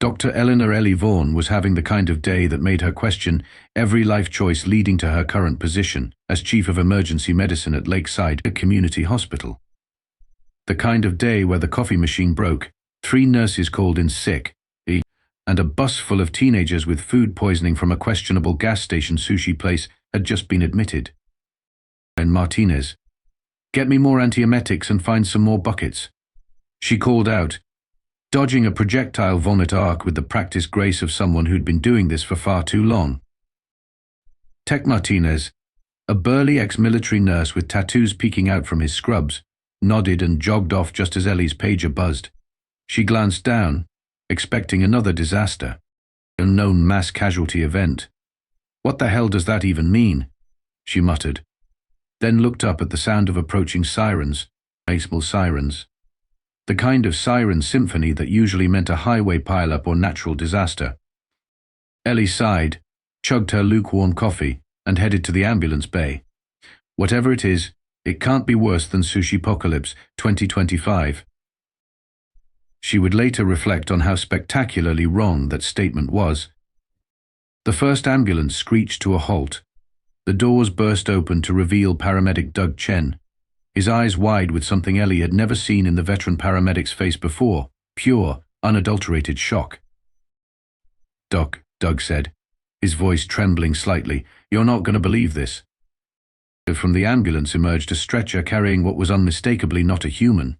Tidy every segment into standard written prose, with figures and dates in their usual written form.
Dr. Eleanor Ellie Vaughn was having the kind of day that made her question every life choice leading to her current position as Chief of Emergency Medicine at Lakeside Community Hospital. The kind of day where the coffee machine broke, 3 nurses called in sick, and a bus full of teenagers with food poisoning from a questionable gas station sushi place had just been admitted. And Martinez, "Get me more antiemetics and find some more buckets," she called out, dodging a projectile vomit arc with the practiced grace of someone who'd been doing this for far too long. Tech Martinez, a burly ex-military nurse with tattoos peeking out from his scrubs, nodded and jogged off just as Ellie's pager buzzed. She glanced down, expecting another disaster, an unknown mass casualty event. "What the hell does that even mean?" she muttered, then looked up at the sound of approaching sirens, baseball sirens. The kind of siren symphony that usually meant a highway pileup or natural disaster. Ellie sighed, chugged her lukewarm coffee, and headed to the ambulance bay. Whatever it is, it can't be worse than Sushi-pocalypse 2025. She would later reflect on how spectacularly wrong that statement was. The first ambulance screeched to a halt. The doors burst open to reveal paramedic Doug Chen, his eyes wide with something Ellie had never seen in the veteran paramedic's face before, pure, unadulterated shock. "Doc," Doug said, his voice trembling slightly, "you're not going to believe this." From the ambulance emerged a stretcher carrying what was unmistakably not a human.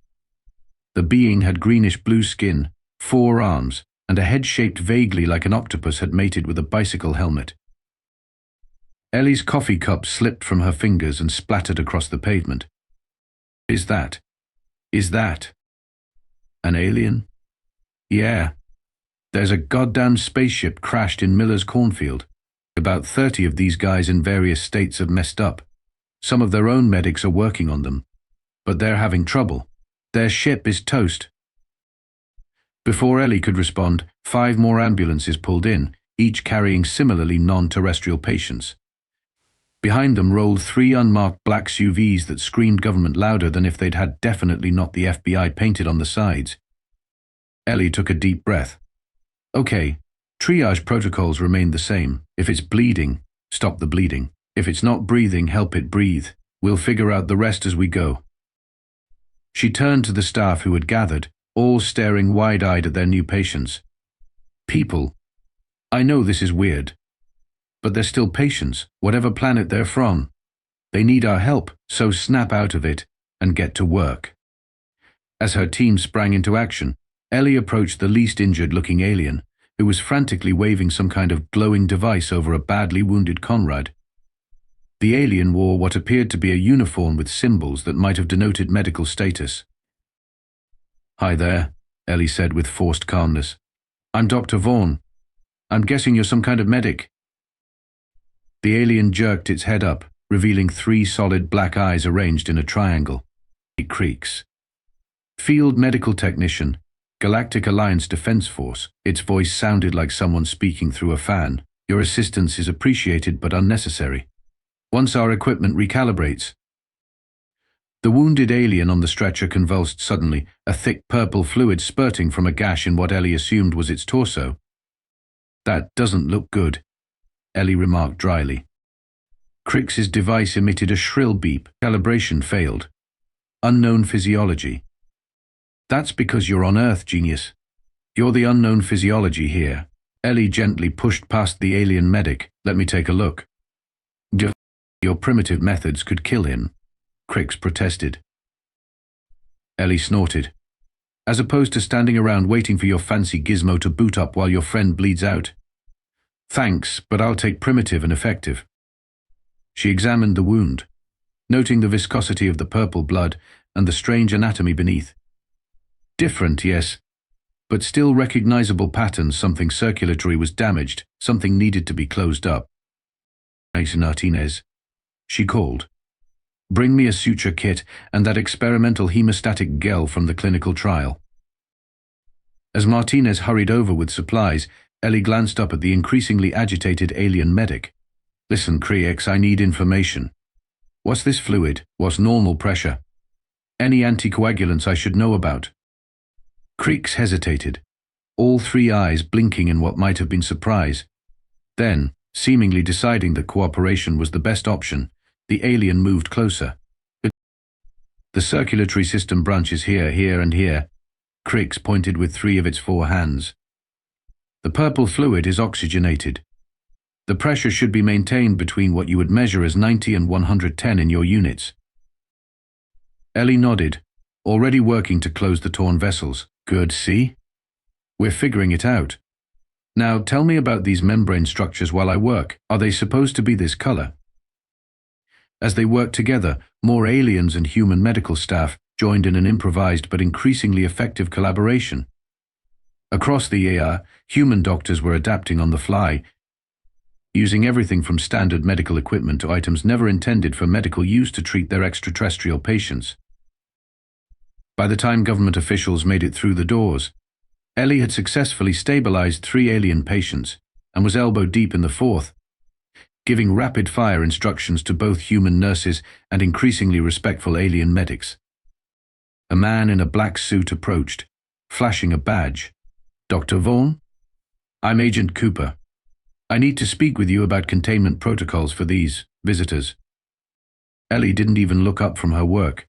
The being had greenish-blue skin, 4 arms, and a head shaped vaguely like an octopus had mated with a bicycle helmet. Ellie's coffee cup slipped from her fingers and splattered across the pavement. Is that an alien? Yeah. There's a goddamn spaceship crashed in Miller's cornfield. About 30 of these guys in various states have messed up. Some of their own medics are working on them, but they're having trouble. Their ship is toast. Before Ellie could respond, 5 more ambulances pulled in, each carrying similarly non-terrestrial patients. Behind them rolled 3 unmarked black SUVs that screamed government louder than if they'd had definitely not the FBI painted on the sides. Ellie took a deep breath. Okay, triage protocols remain the same. If it's bleeding, stop the bleeding. If it's not breathing, help it breathe. We'll figure out the rest as we go. She turned to the staff who had gathered, all staring wide-eyed at their new patients. "People, I know this is weird, but they're still patients, whatever planet they're from. They need our help, so snap out of it and get to work." As her team sprang into action, Ellie approached the least injured-looking alien, who was frantically waving some kind of glowing device over a badly wounded comrade. The alien wore what appeared to be a uniform with symbols that might have denoted medical status. "Hi there," Ellie said with forced calmness. "I'm Dr. Vaughn. I'm guessing you're some kind of medic." The alien jerked its head up, revealing 3 solid black eyes arranged in a triangle. It creaks. "Field medical technician, Galactic Alliance Defense Force." Its voice sounded like someone speaking through a fan. "Your assistance is appreciated but unnecessary. Once our equipment recalibrates." The wounded alien on the stretcher convulsed suddenly, a thick purple fluid spurting from a gash in what Ellie assumed was its torso. "That doesn't look good," Ellie remarked dryly. Crix's device emitted a shrill beep. Calibration failed. Unknown physiology. "That's because you're on Earth, genius. You're the unknown physiology here." Ellie gently pushed past the alien medic. "Let me take a look." "Your primitive methods could kill him," Crix protested. Ellie snorted. "As opposed to standing around waiting for your fancy gizmo to boot up while your friend bleeds out. Thanks, but I'll take primitive and effective." She examined the wound, noting the viscosity of the purple blood and the strange anatomy beneath. Different, yes, but still recognizable patterns. Something circulatory was damaged, something needed to be closed up. "Martinez," she called. "Bring me a suture kit and that experimental hemostatic gel from the clinical trial." As Martinez hurried over with supplies, Ellie glanced up at the increasingly agitated alien medic. "Listen, Crix, I need information. What's this fluid? What's normal pressure? Any anticoagulants I should know about?" Crix hesitated. all three eyes blinking in what might have been surprise. Then, seemingly deciding that cooperation was the best option, the alien moved closer. The circulatory system branches here, here, and here. Crix pointed with 3 of its 4 hands. The purple fluid is oxygenated. The pressure should be maintained between what you would measure as 90 and 110 in your units. Ellie nodded, already working to close the torn vessels. Good, see? We're figuring it out. Now tell me about these membrane structures while I work. Are they supposed to be this color? As they worked together, more aliens and human medical staff joined in an improvised but increasingly effective collaboration. Across the ER, human doctors were adapting on the fly, using everything from standard medical equipment to items never intended for medical use to treat their extraterrestrial patients. By the time government officials made it through the doors, Ellie had successfully stabilized 3 alien patients and was elbow deep in the 4th, giving rapid-fire instructions to both human nurses and increasingly respectful alien medics. A man in a black suit approached, flashing a badge. Dr. Vaughn? I'm Agent Cooper. I need to speak with you about containment protocols for these visitors. Ellie didn't even look up from her work.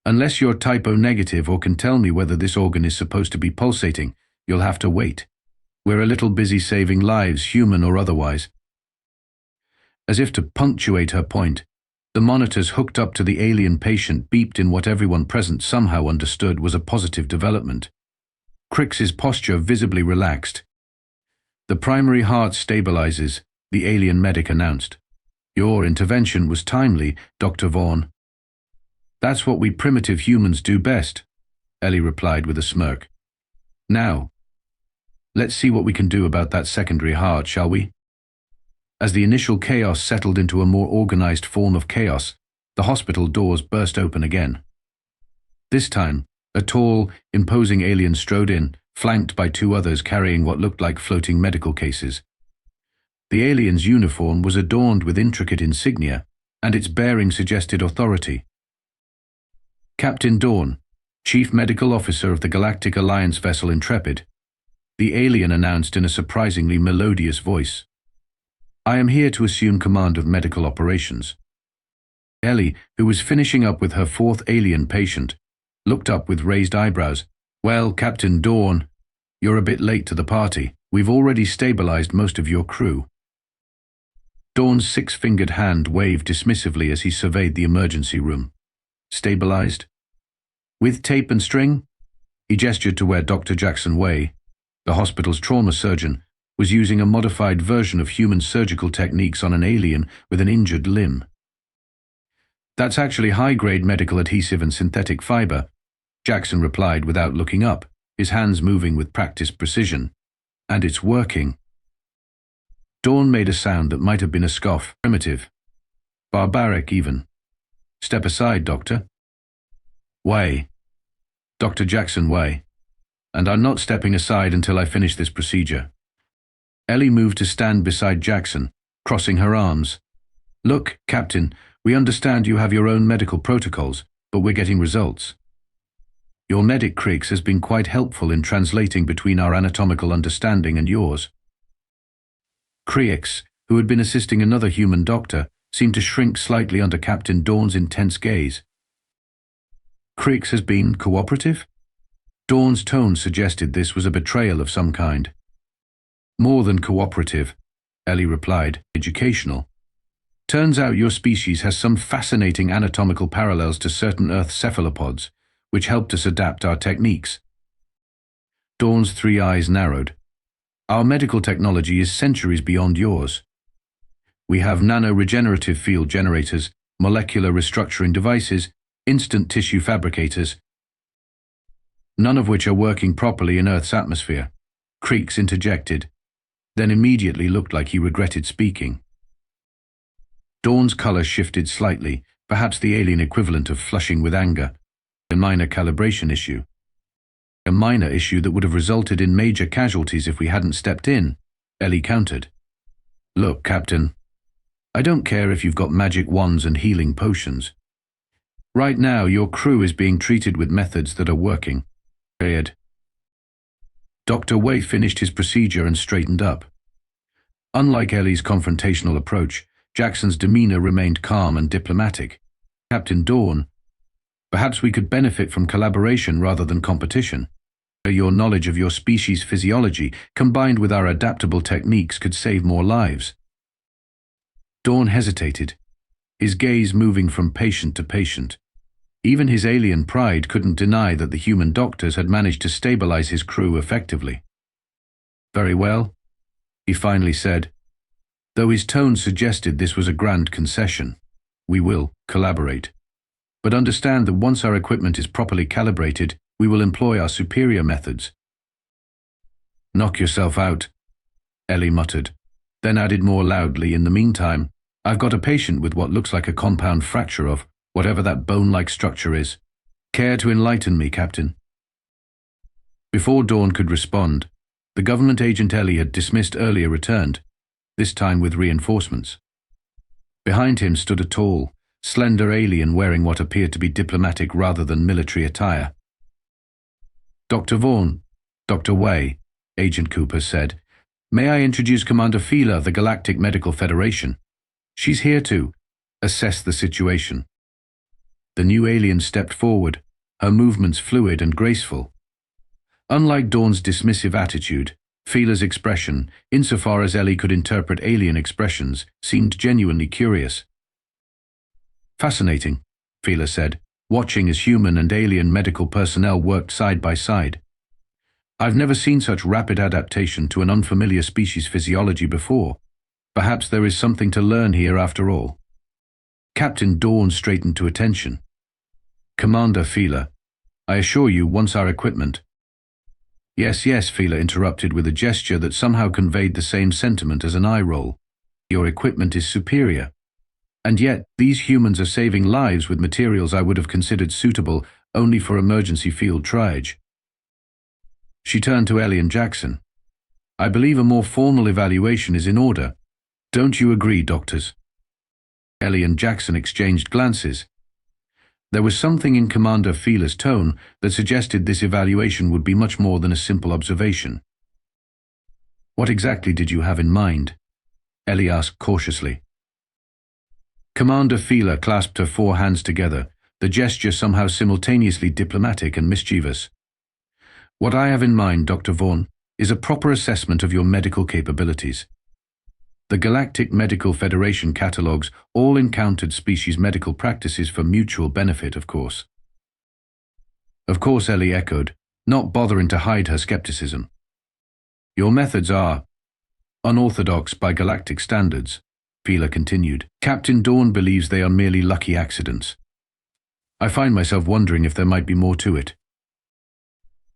Unless you're typo-negative or can tell me whether this organ is supposed to be pulsating, you'll have to wait. We're a little busy saving lives, human or otherwise. As if to punctuate her point, the monitors hooked up to the alien patient beeped in what everyone present somehow understood was a positive development. Crix's posture visibly relaxed. The primary heart stabilizes, the alien medic announced. Your intervention was timely, Dr. Vaughn. That's what we primitive humans do best, Ellie replied with a smirk. Now, let's see what we can do about that secondary heart, shall we? As the initial chaos settled into a more organized form of chaos, the hospital doors burst open again. This time, a tall, imposing alien strode in, flanked by 2 others carrying what looked like floating medical cases. The alien's uniform was adorned with intricate insignia, and its bearing suggested authority. Captain Dawn, Chief Medical Officer of the Galactic Alliance vessel Intrepid, the alien announced in a surprisingly melodious voice. I am here to assume command of medical operations. Ellie, who was finishing up with her 4th alien patient, looked up with raised eyebrows. Well, Captain Dawn, you're a bit late to the party. We've already stabilized most of your crew. Dawn's 6-fingered hand waved dismissively as he surveyed the emergency room. Stabilized? With tape and string? He gestured to where Dr. Jackson Way, the hospital's trauma surgeon, was using a modified version of human surgical techniques on an alien with an injured limb. That's actually high-grade medical adhesive and synthetic fiber, Jackson replied without looking up, his hands moving with practiced precision. And it's working. Dawn made a sound that might have been a scoff, primitive. Barbaric, even. Step aside, Doctor. Way. Dr. Jackson Way. And I'm not stepping aside until I finish this procedure. Ellie moved to stand beside Jackson, crossing her arms. Look, Captain, we understand you have your own medical protocols, but we're getting results. Your medic Crix has been quite helpful in translating between our anatomical understanding and yours. Crix, who had been assisting another human doctor, seemed to shrink slightly under Captain Dawn's intense gaze. Crix has been cooperative? Dawn's tone suggested this was a betrayal of some kind. More than cooperative, Ellie replied, educational. Turns out your species has some fascinating anatomical parallels to certain Earth cephalopods, which helped us adapt our techniques. Dawn's 3 eyes narrowed. Our medical technology is centuries beyond yours. We have nano-regenerative field generators, molecular restructuring devices, instant tissue fabricators, none of which are working properly in Earth's atmosphere. Crix interjected, then immediately looked like he regretted speaking. Dawn's color shifted slightly, perhaps the alien equivalent of flushing with anger. A minor calibration issue. A minor issue that would have resulted in major casualties if we hadn't stepped in, Ellie countered. Look, Captain, I don't care if you've got magic wands and healing potions. Right now, your crew is being treated with methods that are working. Period. Dr. Wei finished his procedure and straightened up. Unlike Ellie's confrontational approach, Jackson's demeanor remained calm and diplomatic. Captain Dawn, perhaps we could benefit from collaboration rather than competition. Your knowledge of your species' physiology, combined with our adaptable techniques, could save more lives. Dawn hesitated, his gaze moving from patient to patient. Even his alien pride couldn't deny that the human doctors had managed to stabilize his crew effectively. Very well, he finally said, though his tone suggested this was a grand concession. We will collaborate. But understand that once our equipment is properly calibrated, we will employ our superior methods. Knock yourself out, Ellie muttered, then added more loudly, in the meantime, I've got a patient with what looks like a compound fracture of whatever that bone-like structure is. Care to enlighten me, Captain? Before Dawn could respond, the government agent Ellie had dismissed earlier returned, this time with reinforcements. Behind him stood a tall, slender alien wearing what appeared to be diplomatic rather than military attire. Dr. Vaughn, Dr. Wei, Agent Cooper said, may I introduce Commander Fila of the Galactic Medical Federation? She's here to assess the situation. The new alien stepped forward, her movements fluid and graceful. Unlike Dawn's dismissive attitude, Fila's expression, insofar as Ellie could interpret alien expressions, seemed genuinely curious. Fascinating, Fila said, watching as human and alien medical personnel worked side by side. I've never seen such rapid adaptation to an unfamiliar species' physiology before. Perhaps there is something to learn here after all. Captain Dawn straightened to attention. Commander Fila, I assure you, once our equipment— Yes, Fila interrupted with a gesture that somehow conveyed the same sentiment as an eye roll. Your equipment is superior. And yet, these humans are saving lives with materials I would have considered suitable only for emergency field triage. She turned to Ellie and Jackson. I believe a more formal evaluation is in order. Don't you agree, doctors? Ellie and Jackson exchanged glances. There was something in Commander Fila's tone that suggested this evaluation would be much more than a simple observation. What exactly did you have in mind? Ellie asked cautiously. Commander Fila clasped her 4 hands together, the gesture somehow simultaneously diplomatic and mischievous. What I have in mind, Dr. Vaughn, is a proper assessment of your medical capabilities. The Galactic Medical Federation catalogues all encountered species medical practices for mutual benefit, of course. Of course, Ellie echoed, not bothering to hide her skepticism. Your methods are unorthodox by galactic standards, Fila continued. Captain Dawn believes they are merely lucky accidents. I find myself wondering if there might be more to it.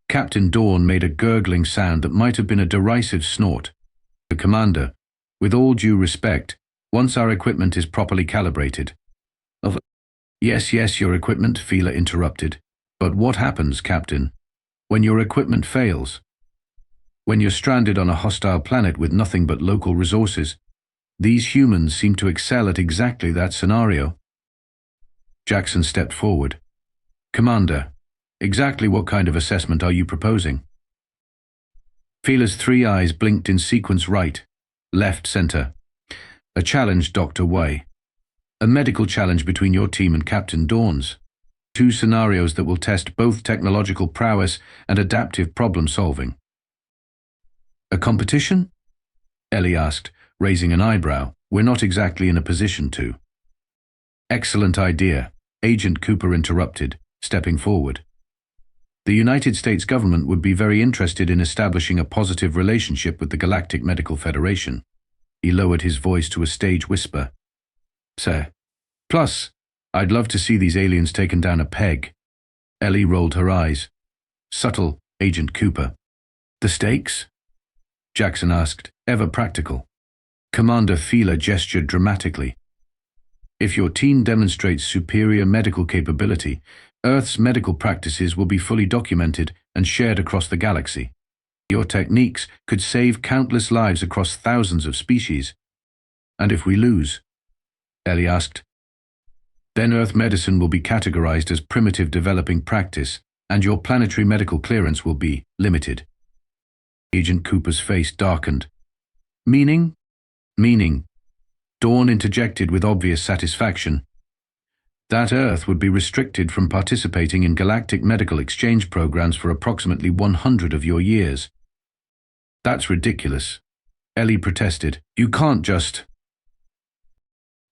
Captain Dawn made a gurgling sound that might have been a derisive snort. The commander, with all due respect, once our equipment is properly calibrated— Yes, your equipment, Fila interrupted. But what happens, Captain, when your equipment fails? When you're stranded on a hostile planet with nothing but local resources? These humans seem to excel at exactly that scenario. Jackson stepped forward. Commander, exactly what kind of assessment are you proposing? Fila's 3 eyes blinked in sequence: right, left, center. A challenge, Dr. Wei. A medical challenge between your team and Captain Dawn's. 2 scenarios that will test both technological prowess and adaptive problem-solving. A competition? Ellie asked, raising an eyebrow. We're not exactly in a position to. Excellent idea, Agent Cooper interrupted, stepping forward. The United States government would be very interested in establishing a positive relationship with the Galactic Medical Federation. He lowered his voice to a stage whisper. Sir. Plus, I'd love to see these aliens taken down a peg. Ellie rolled her eyes. Subtle, Agent Cooper. The stakes? Jackson asked, ever practical. Commander Fila gestured dramatically. If your team demonstrates superior medical capability, Earth's medical practices will be fully documented and shared across the galaxy. Your techniques could save countless lives across thousands of species. And if we lose? Ellie asked. Then Earth medicine will be categorized as primitive developing practice, and your planetary medical clearance will be limited. Agent Cooper's face darkened. Meaning? Meaning. Dawn interjected with obvious satisfaction. That Earth would be restricted from participating in galactic medical exchange programs for approximately 100 of your years. That's ridiculous. Ellie protested. You can't just…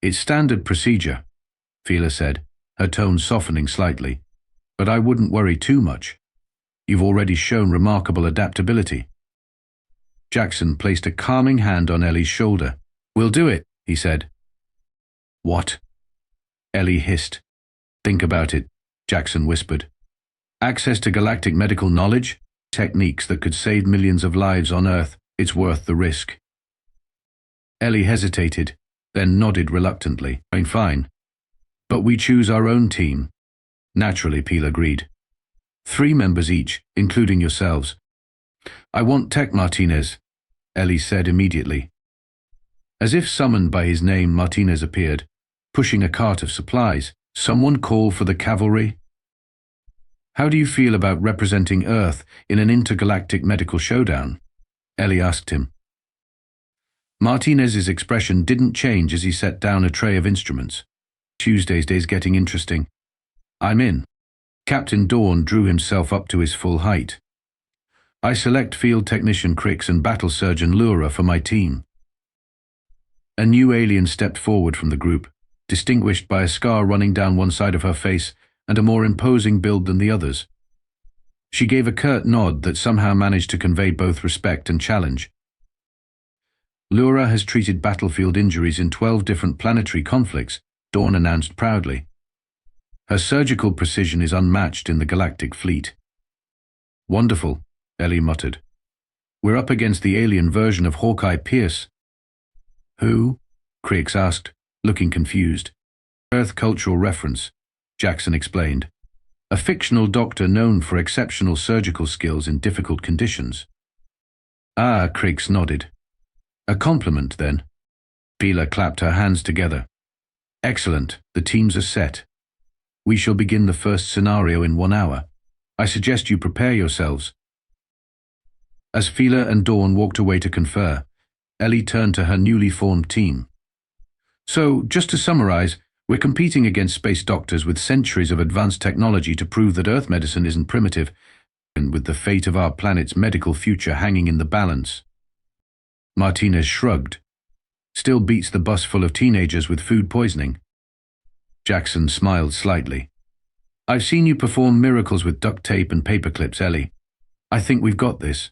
It's standard procedure, Fila said, her tone softening slightly. But I wouldn't worry too much. You've already shown remarkable adaptability. Jackson placed a calming hand on Ellie's shoulder. We'll do it, he said. What? Ellie hissed. Think about it, Jackson whispered. Access to galactic medical knowledge, techniques that could save millions of lives on Earth, it's worth the risk. Ellie hesitated, then nodded reluctantly. Fine. But we choose our own team. Naturally, Peel agreed. 3 members each, including yourselves. I want Tech Martinez, Ellie said immediately. As if summoned by his name, Martinez appeared, pushing a cart of supplies. Someone call for the cavalry? How do you feel about representing Earth in an intergalactic medical showdown? Ellie asked him. Martinez's expression didn't change as he set down a tray of instruments. Tuesday's day's getting interesting. I'm in. Captain Dawn drew himself up to his full height. I select Field Technician Crix and Battle Surgeon Lura for my team. A new alien stepped forward from the group, distinguished by a scar running down one side of her face and a more imposing build than the others. She gave a curt nod that somehow managed to convey both respect and challenge. Lura has treated battlefield injuries in 12 different planetary conflicts, Dawn announced proudly. Her surgical precision is unmatched in the galactic fleet. Wonderful, Ellie muttered. We're up against the alien version of Hawkeye Pierce. Who? Crix asked, looking confused. Earth cultural reference, Jackson explained. A fictional doctor known for exceptional surgical skills in difficult conditions. Ah, Crix nodded. A compliment, then. Pila clapped her hands together. Excellent, the teams are set. We shall begin the first scenario in 1 hour. I suggest you prepare yourselves. As Fila and Dawn walked away to confer, Ellie turned to her newly formed team. So, just to summarize, we're competing against space doctors with centuries of advanced technology to prove that Earth medicine isn't primitive, and with the fate of our planet's medical future hanging in the balance. Martinez shrugged. Still beats the bus full of teenagers with food poisoning. Jackson smiled slightly. I've seen you perform miracles with duct tape and paper clips, Ellie. I think we've got this.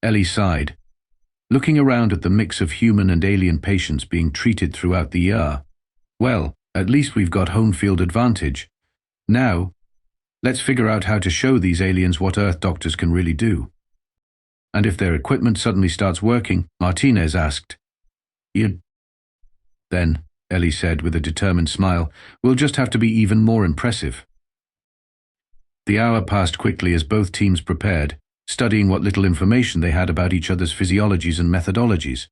Ellie sighed, looking around at the mix of human and alien patients being treated throughout the ER. Well, at least we've got home field advantage. Now, let's figure out how to show these aliens what Earth doctors can really do. And if their equipment suddenly starts working, Martinez asked. Then, Ellie said with a determined smile, we'll just have to be even more impressive. The hour passed quickly as both teams prepared, studying what little information they had about each other's physiologies and methodologies.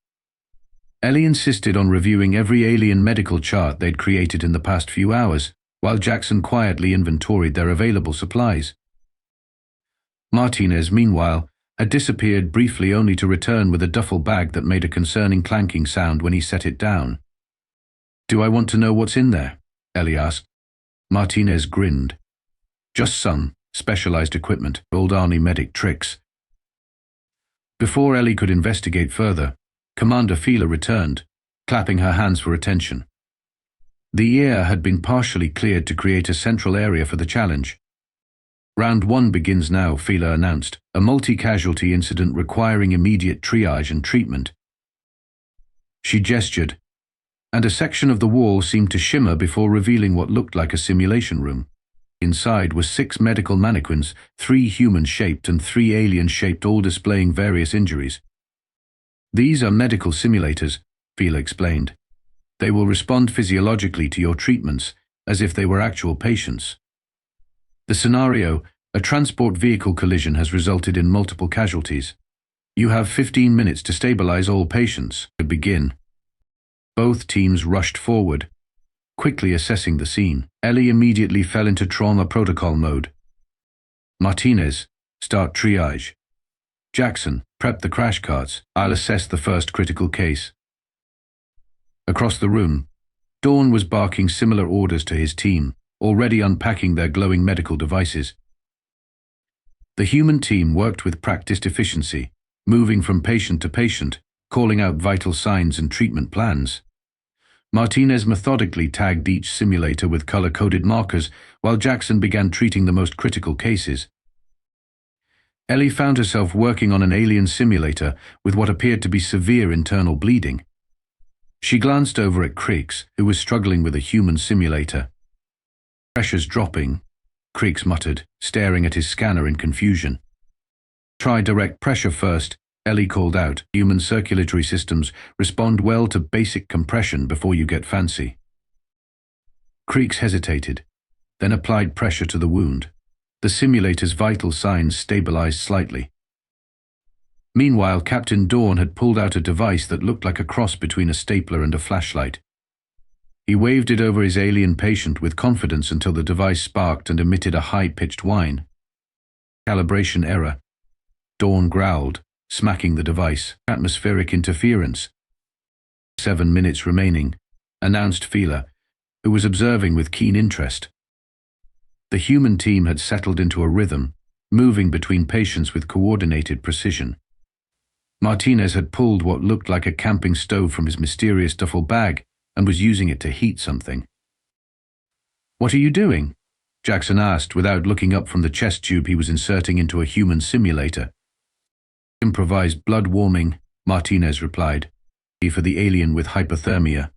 Ellie insisted on reviewing every alien medical chart they'd created in the past few hours, while Jackson quietly inventoried their available supplies. Martinez, meanwhile, had disappeared briefly only to return with a duffel bag that made a concerning clanking sound when he set it down. Do I want to know what's in there? Ellie asked. Martinez grinned. Just some specialized equipment, old army medic tricks. Before Ellie could investigate further, Commander Fila returned, clapping her hands for attention. The air had been partially cleared to create a central area for the challenge. Round 1 begins now, Fila announced, a multi-casualty incident requiring immediate triage and treatment. She gestured, and a section of the wall seemed to shimmer before revealing what looked like a simulation room. Inside were 6 medical mannequins, 3 human-shaped and 3 alien-shaped, all displaying various injuries. These are medical simulators, Fila explained. They will respond physiologically to your treatments, as if they were actual patients. The scenario, a transport vehicle collision, has resulted in multiple casualties. You have 15 minutes to stabilize all patients. To begin. Both teams rushed forward, quickly assessing the scene. Ellie immediately fell into trauma protocol mode. Martinez, start triage. Jackson, prep the crash carts. I'll assess the first critical case. Across the room, Dawn was barking similar orders to his team, already unpacking their glowing medical devices. The human team worked with practiced efficiency, moving from patient to patient, calling out vital signs and treatment plans. Martinez methodically tagged each simulator with color-coded markers, while Jackson began treating the most critical cases. Ellie found herself working on an alien simulator with what appeared to be severe internal bleeding. She glanced over at Creeks, who was struggling with a human simulator. "Pressure's dropping," Creeks muttered, staring at his scanner in confusion. "Try direct pressure first," Ellie called out. "Human circulatory systems respond well to basic compression before you get fancy." Creeks hesitated, then applied pressure to the wound. The simulator's vital signs stabilized slightly. Meanwhile, Captain Dawn had pulled out a device that looked like a cross between a stapler and a flashlight. He waved it over his alien patient with confidence until the device sparked and emitted a high-pitched whine. "Calibration error," Dawn growled, smacking the device. "Atmospheric interference." 7 minutes remaining, announced Fila, who was observing with keen interest. The human team had settled into a rhythm, moving between patients with coordinated precision. Martinez had pulled what looked like a camping stove from his mysterious duffel bag and was using it to heat something. "What are you doing?" Jackson asked without looking up from the chest tube he was inserting into a human simulator. "Improvised blood warming," Martinez replied, "for the alien with hypothermia.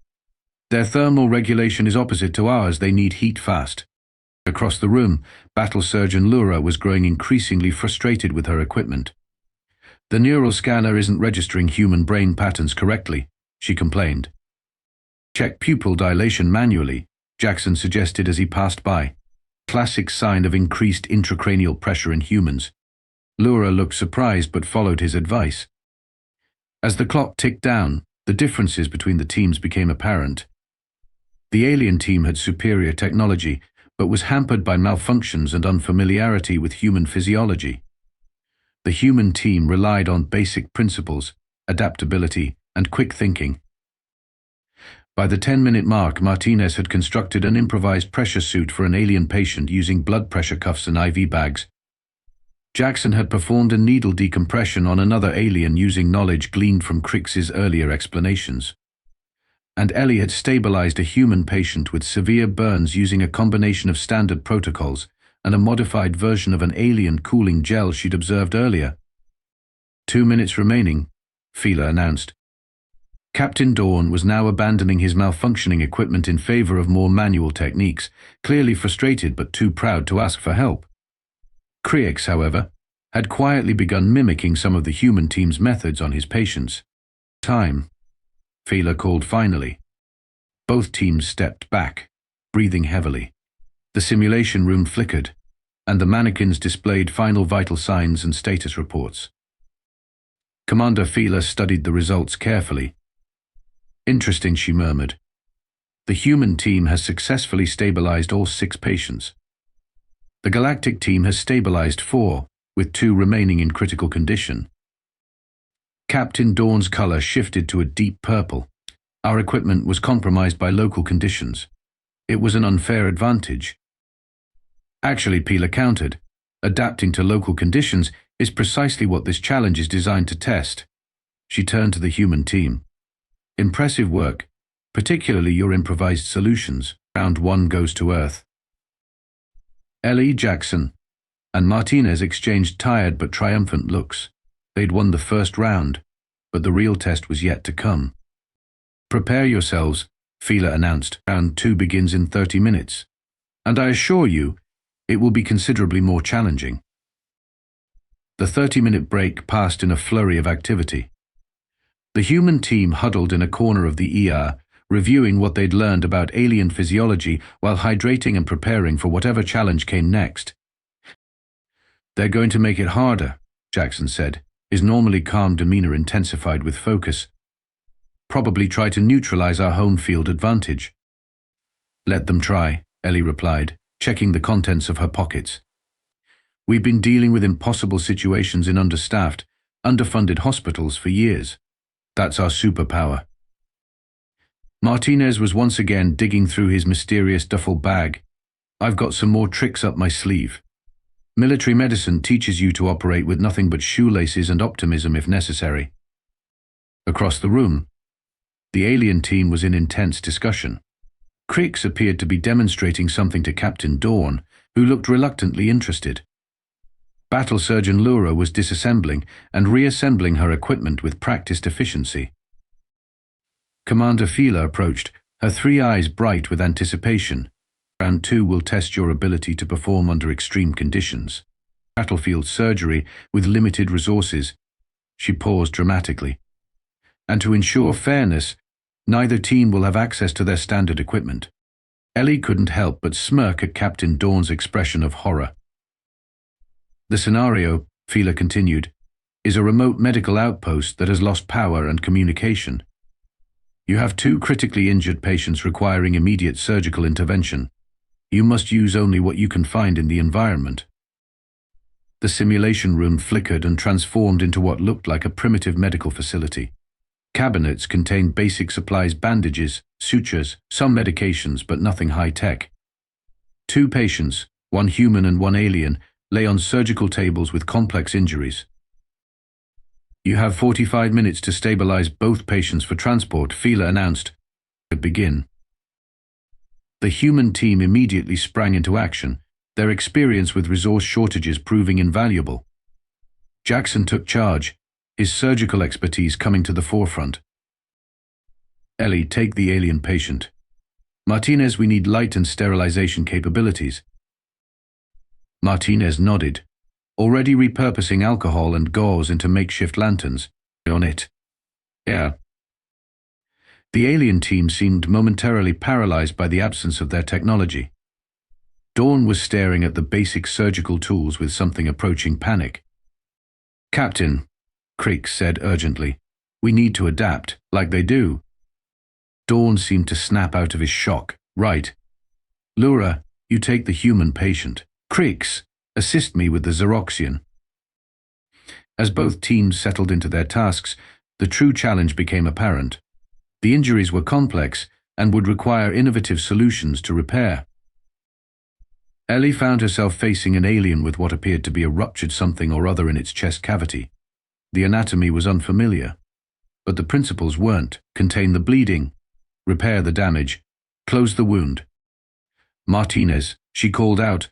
Their thermal regulation is opposite to ours. They need heat fast." Across the room, battle surgeon Laura was growing increasingly frustrated with her equipment. "The neural scanner isn't registering human brain patterns correctly," she complained. "Check pupil dilation manually," Jackson suggested as he passed by. Classic sign of increased intracranial pressure in humans. Laura looked surprised but followed his advice. As the clock ticked down, the differences between the teams became apparent. The alien team had superior technology, but was hampered by malfunctions and unfamiliarity with human physiology. The human team relied on basic principles, adaptability, and quick thinking. By the 10-minute mark, Martinez had constructed an improvised pressure suit for an alien patient using blood pressure cuffs and IV bags. Jackson had performed a needle decompression on another alien using knowledge gleaned from Cricks's earlier explanations. And Ellie had stabilized a human patient with severe burns using a combination of standard protocols and a modified version of an alien cooling gel she'd observed earlier. 2 minutes remaining, Fila announced. Captain Dawn was now abandoning his malfunctioning equipment in favor of more manual techniques, clearly frustrated but too proud to ask for help. Creeks, however, had quietly begun mimicking some of the human team's methods on his patients. "Time," Fila called finally. Both teams stepped back, breathing heavily. The simulation room flickered, and the mannequins displayed final vital signs and status reports. Commander Fila studied the results carefully. "Interesting," she murmured. "The human team has successfully stabilized all 6 patients. The galactic team has stabilized 4, with 2 remaining in critical condition." Captain Dawn's color shifted to a deep purple. "Our equipment was compromised by local conditions. It was an unfair advantage." "Actually," Pila countered, "adapting to local conditions is precisely what this challenge is designed to test." She turned to the human team. "Impressive work, particularly your improvised solutions. Round 1 goes to Earth." Ellie, Jackson, and Martinez exchanged tired but triumphant looks. They'd won the first round, but the real test was yet to come. "Prepare yourselves," Fila announced. "Round 2 begins in 30 minutes. And I assure you, it will be considerably more challenging." The 30-minute break passed in a flurry of activity. The human team huddled in a corner of the ER, reviewing what they'd learned about alien physiology while hydrating and preparing for whatever challenge came next. "They're going to make it harder," Jackson said, his normally calm demeanor intensified with focus. "Probably try to neutralize our home field advantage." "Let them try," Ellie replied, checking the contents of her pockets. "We've been dealing with impossible situations in understaffed, underfunded hospitals for years. That's our superpower. Martinez was once again digging through his mysterious duffel bag. I've got some more tricks up my sleeve. Military medicine teaches you to operate with nothing but shoelaces and optimism if necessary. Across the room, the alien team was in intense discussion. Crix appeared to be demonstrating something to Captain Dawn, who looked reluctantly interested. Battle Surgeon Laura was disassembling and reassembling her equipment with practiced efficiency. Commander Fila approached, her 3 eyes bright with anticipation. Round 2 will test your ability to perform under extreme conditions. Battlefield surgery with limited resources. She paused dramatically. And to ensure fairness, neither team will have access to their standard equipment. Ellie couldn't help but smirk at Captain Dawn's expression of horror. The scenario, Fila continued, is a remote medical outpost that has lost power and communication. You have 2 critically injured patients requiring immediate surgical intervention. You must use only what you can find in the environment. The simulation room flickered and transformed into what looked like a primitive medical facility. Cabinets contained basic supplies, bandages, sutures, some medications, but nothing high-tech. 2 patients, 1 human and 1 alien, lay on surgical tables with complex injuries. You have 45 minutes to stabilize both patients for transport, Fila announced. Begin. The human team immediately sprang into action, their experience with resource shortages proving invaluable. Jackson took charge, his surgical expertise coming to the forefront. Ellie, take the alien patient. Martinez, we need light and sterilization capabilities. Martinez nodded, already repurposing alcohol and gauze into makeshift lanterns. On it. Yeah. The alien team seemed momentarily paralyzed by the absence of their technology. Dawn was staring at the basic surgical tools with something approaching panic. Captain, Crix said urgently, we need to adapt, like they do. Dawn seemed to snap out of his shock. Right. Laura, you take the human patient. Crix, assist me with the Xeroxian. As both teams settled into their tasks, the true challenge became apparent. The injuries were complex and would require innovative solutions to repair. Ellie found herself facing an alien with what appeared to be a ruptured something or other in its chest cavity. The anatomy was unfamiliar, but the principles weren't. Contain the bleeding, repair the damage, close the wound. Martinez, she called out,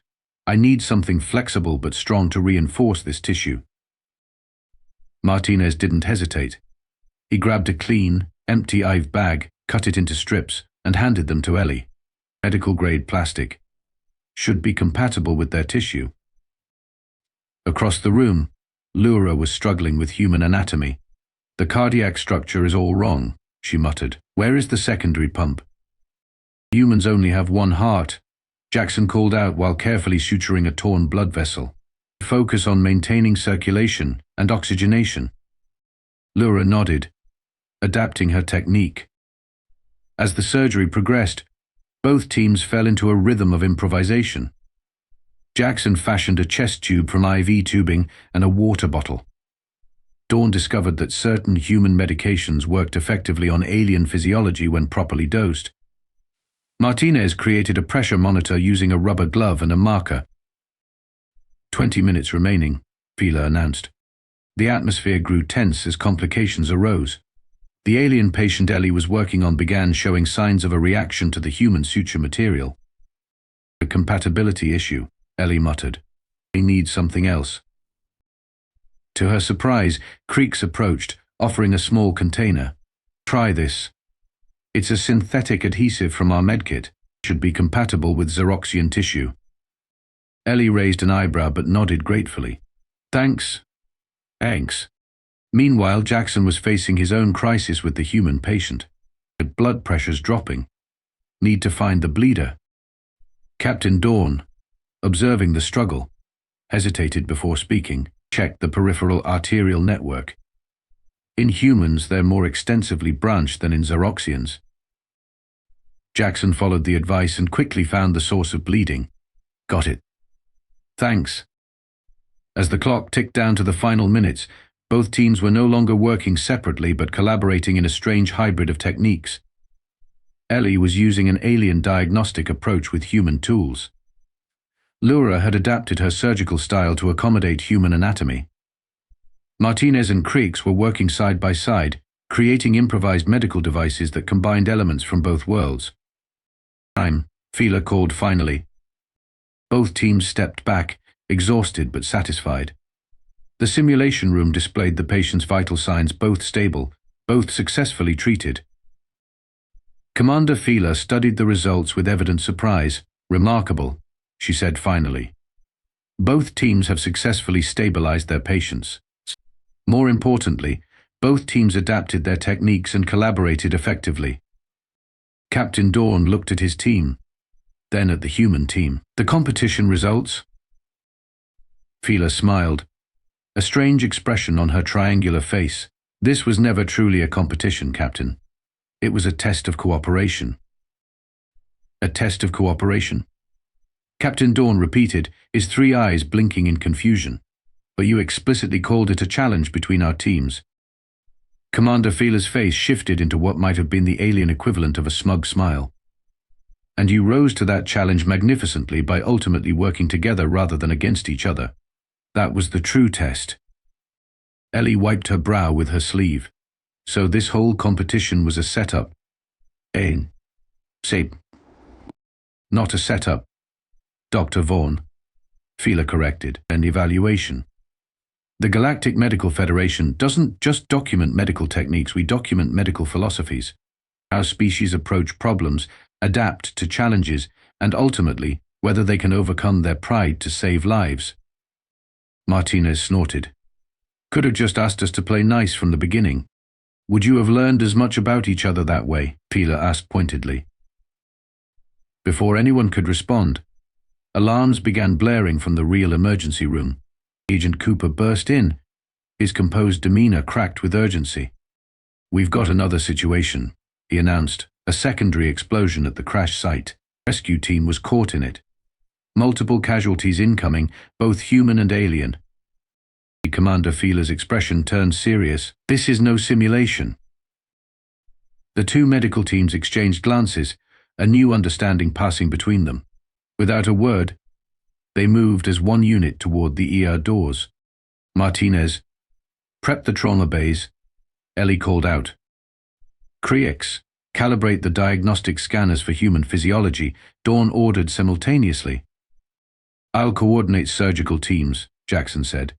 I need something flexible but strong to reinforce this tissue. Martinez didn't hesitate. He grabbed a clean, empty IV bag, cut it into strips, and handed them to Ellie. Medical-grade plastic. Should be compatible with their tissue. Across the room, Laura was struggling with human anatomy. The cardiac structure is all wrong, she muttered. Where is the secondary pump? Humans only have 1 heart, Jackson called out while carefully suturing a torn blood vessel. Focus on maintaining circulation and oxygenation. Laura nodded, adapting her technique. As the surgery progressed, both teams fell into a rhythm of improvisation. Jackson fashioned a chest tube from IV tubing and a water bottle. Dawn discovered that certain human medications worked effectively on alien physiology when properly dosed. Martinez created a pressure monitor using a rubber glove and a marker. 20 minutes remaining, Fila announced. The atmosphere grew tense as complications arose. The alien patient Ellie was working on began showing signs of a reaction to the human suture material. A compatibility issue, Ellie muttered. We need something else. To her surprise, Crix approached, offering a small container. Try this. It's a synthetic adhesive from our medkit. Should be compatible with Xeroxian tissue. Ellie raised an eyebrow but nodded gratefully. Thanks. Thanks. Meanwhile, Jackson was facing his own crisis with the human patient. Blood pressure's dropping. Need to find the bleeder. Captain Dawn, observing the struggle, hesitated before speaking. Checked the peripheral arterial network. In humans, they're more extensively branched than in Xeroxians. Jackson followed the advice and quickly found the source of bleeding. Got it. Thanks. As the clock ticked down to the final minutes, Both teams were no longer working separately but collaborating in a strange hybrid of techniques. Ellie was using an alien diagnostic approach with human tools. Laura had adapted her surgical style to accommodate human anatomy. Martinez and Creeks were working side by side, creating improvised medical devices that combined elements from both worlds. "Time," Fila called finally. Both teams stepped back, exhausted but satisfied. The simulation room displayed the patient's vital signs, both stable, both successfully treated. Commander Fila studied the results with evident surprise. "Remarkable," she said finally. "Both teams have successfully stabilized their patients. More importantly, both teams adapted their techniques and collaborated effectively." Captain Dawn looked at his team, then at the human team. "The competition results?" Fila smiled, a strange expression on her triangular face. "This was never truly a competition, Captain. It was a test of cooperation." "A test of cooperation?" Captain Dawn repeated, his three eyes blinking in confusion. "But you explicitly called it a challenge between our teams." Commander Fila's face shifted into what might have been the alien equivalent of a smug smile. "And you rose to that challenge magnificently by ultimately working together rather than against each other. That was the true test." Ellie wiped her brow with her sleeve. "So this whole competition was a setup?" Say, not a setup, Dr. Vaughn," Fila corrected, "an evaluation. The Galactic Medical Federation doesn't just document medical techniques, we document medical philosophies, how species approach problems, adapt to challenges, and ultimately, whether they can overcome their pride to save lives." Martinez snorted. "Could have just asked us to play nice from the beginning. Would you have learned as much about each other that way?" Fila asked pointedly. Before anyone could respond, alarms began blaring from the real emergency room. Agent Cooper burst in, his composed demeanor cracked with urgency. "We've got another situation," he announced, a secondary explosion at the crash site. Rescue team was caught in it. Multiple casualties incoming, both human and alien. Commander Fila's expression turned serious. "This is no simulation." The two medical teams exchanged glances, a new understanding passing between them. Without a word, they moved as one unit toward the ER doors. "Martinez, prep the trauma bays," Ellie called out. "Creeks, calibrate the diagnostic scanners for human physiology," Dawn ordered simultaneously. "I'll coordinate surgical teams," Jackson said.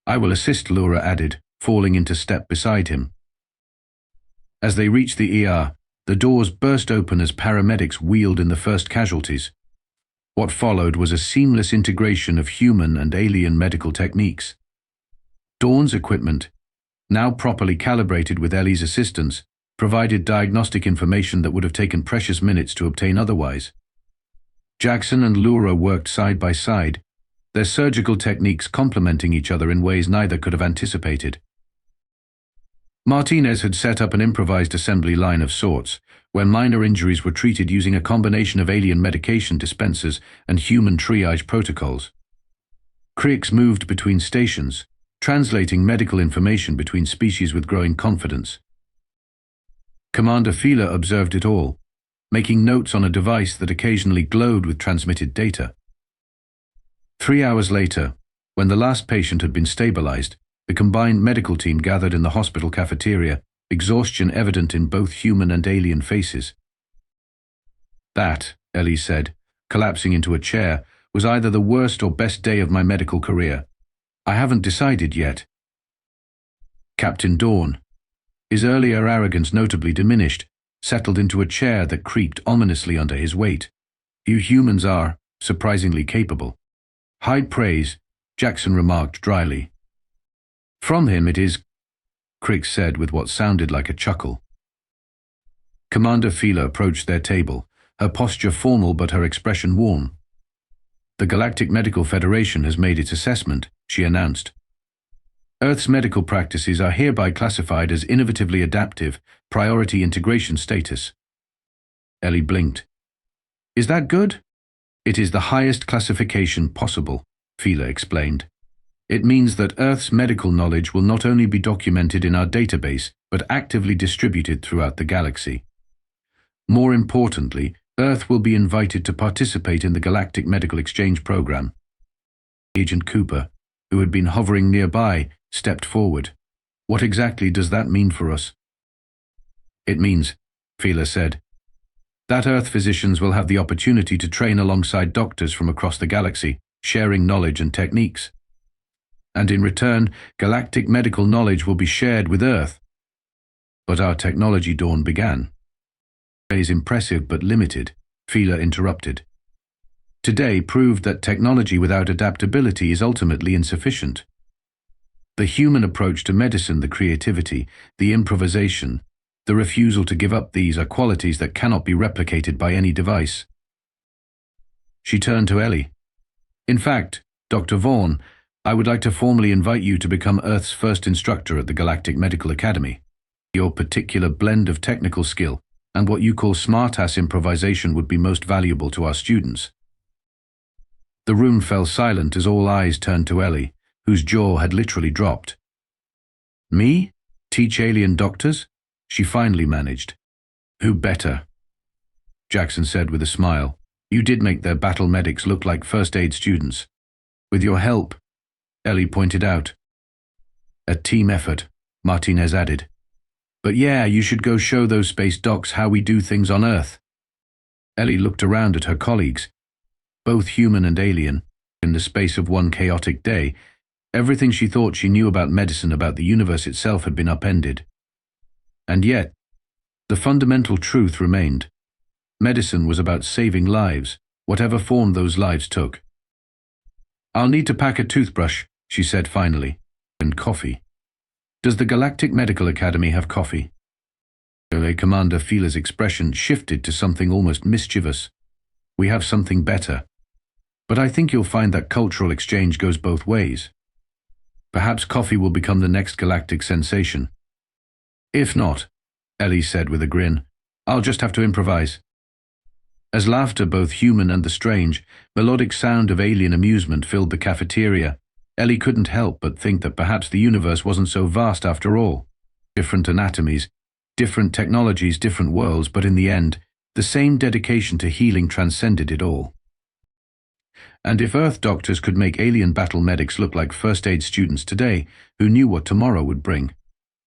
"I will assist," Laura added, falling into step beside him. As they reached the ER, the doors burst open as paramedics wheeled in the first casualties. What followed was a seamless integration of human and alien medical techniques. Dawn's equipment, now properly calibrated with Ellie's assistance, provided diagnostic information that would have taken precious minutes to obtain otherwise. Jackson and Laura worked side by side, their surgical techniques complementing each other in ways neither could have anticipated. Martinez had set up an improvised assembly line of sorts, where minor injuries were treated using a combination of alien medication dispensers and human triage protocols. Creeks moved between stations, translating medical information between species with growing confidence. Commander Fila observed it all, making notes on a device that occasionally glowed with transmitted data. 3 hours later, when the last patient had been stabilized, the combined medical team gathered in the hospital cafeteria, exhaustion evident in both human and alien faces. "That," Ellie said, collapsing into a chair, "was either the worst or best day of my medical career. I haven't decided yet." Captain Dawn, his earlier arrogance notably diminished, settled into a chair that creaked ominously under his weight. "You humans are surprisingly capable." "High praise," Jackson remarked dryly. "From him it is," Creeks said with what sounded like a chuckle. Commander Fila approached their table, her posture formal but her expression warm. "The Galactic Medical Federation has made its assessment," she announced. "Earth's medical practices are hereby classified as innovatively adaptive, priority integration status." Ellie blinked. "Is that good?" "It is the highest classification possible," Fila explained. It means that Earth's medical knowledge will not only be documented in our database, but actively distributed throughout the galaxy. More importantly, Earth will be invited to participate in the Galactic Medical Exchange Program. Agent Cooper, who had been hovering nearby, stepped forward. What exactly does that mean for us? It means, Fila said, that Earth physicians will have the opportunity to train alongside doctors from across the galaxy, sharing knowledge and techniques. And in return, galactic medical knowledge will be shared with Earth. But our technology dawn began. Is impressive but limited, Fila interrupted. Today proved that technology without adaptability is ultimately insufficient. The human approach to medicine, the creativity, the improvisation, the refusal to give up, these are qualities that cannot be replicated by any device. She turned to Ellie. In fact, Dr. Vaughn, I would like to formally invite you to become Earth's first instructor at the Galactic Medical Academy. Your particular blend of technical skill and what you call smart-ass improvisation would be most valuable to our students. The room fell silent as all eyes turned to Ellie, whose jaw had literally dropped. Me? Teach alien doctors? She finally managed. Who better? Jackson said with a smile. You did make their battle medics look like first aid students. With your help, Ellie pointed out. A team effort, Martinez added. But yeah, you should go show those space docs how we do things on Earth. Ellie looked around at her colleagues, both human and alien. In the space of one chaotic day, everything she thought she knew about medicine, about the universe itself, had been upended. And yet, the fundamental truth remained. Medicine was about saving lives, whatever form those lives took. I'll need to pack a toothbrush, she said finally, and coffee. Does the Galactic Medical Academy have coffee? Commander Fila's expression shifted to something almost mischievous. We have something better. But I think you'll find that cultural exchange goes both ways. Perhaps coffee will become the next galactic sensation. If not, Ellie said with a grin, I'll just have to improvise. As laughter, both human and the strange, melodic sound of alien amusement filled the cafeteria, Ellie couldn't help but think that perhaps the universe wasn't so vast after all. Different anatomies, different technologies, different worlds, but in the end, the same dedication to healing transcended it all. And if Earth doctors could make alien battle medics look like first aid students today, who knew what tomorrow would bring?